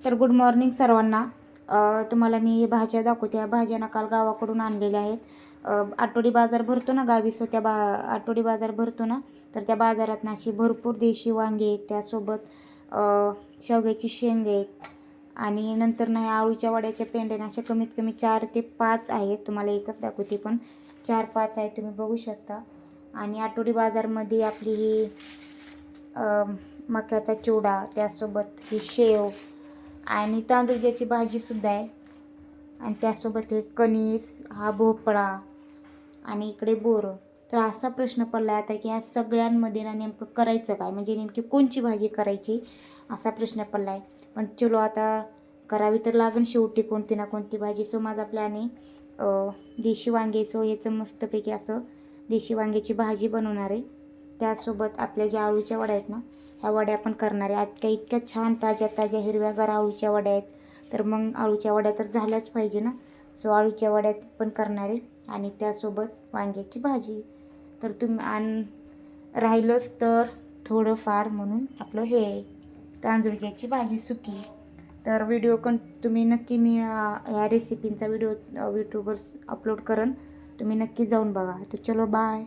तर good morning सर्वांना. तुम्हाला मी भाज्या दाखवते. या भाज्या ना काल गावाकडून आणलेल्या आहेत. आठवडी बाजार भरतो ना गावी, सो त्या आठवडी बाजार भरतो ना, तर त्या बाजारात ना अशी भरपूर देशी वांगे आहेत, त्यासोबत शेवग्याची शेंग आहेत आणि नंतर ना ह्या आळूच्या वड्याच्या पेंड्या अशा कमीत कमी 4 ते 5 आहेत. तुम्हाला एकच दाखवते पण 4-5 आहेत, तुम्ही बघू शकता. आणि आठवडी बाजारमध्ये आपली ही मक्याचा चिवडा, त्यासोबत ही शेव आणि तांदूळची भाजीसुद्धा आहे. आणि त्यासोबत हे कणीस, हा भोपळा आणि इकडे बोरं. तर असा प्रश्न पडला आता की या सगळ्यांमध्ये ना नेमकं करायचं काय, म्हणजे नेमकी कोणची भाजी करायची असा प्रश्न पडला आहे. पण चलो आता करावी तर लागेल शेवटी कोणती ना कोणती भाजी. सो माझा प्लॅन आहे देशी वांगे. सो याचं मस्तपैकी असं देशी वांग्याची भाजी बनवणार आहे. त्यासोबत आपल्या ज्या आळूच्या वड्या आहेत ना, ह्या वड्या पण करणार आहे. आज काही इतक्या छान ताज्या ताज्या हिरव्यागार आळूच्या वड्या आहेत, तर मग आळूच्या वड्या तर झाल्याच पाहिजे ना. सो आळूच्या वड्या पण करणार आहे आणि त्यासोबत वांग्याची भाजी. तर तुम्ही राहिलंच तर थोडंफार म्हणून आपलं हे तांदूळची भाजी सुकी. तर व्हिडिओ तुम्ही नक्की, मी ह्या रेसिपींचा व्हिडिओ यूट्यूबवर अपलोड करेन, तुम्ही नक्की जाऊन बघा. तर चलो बाय.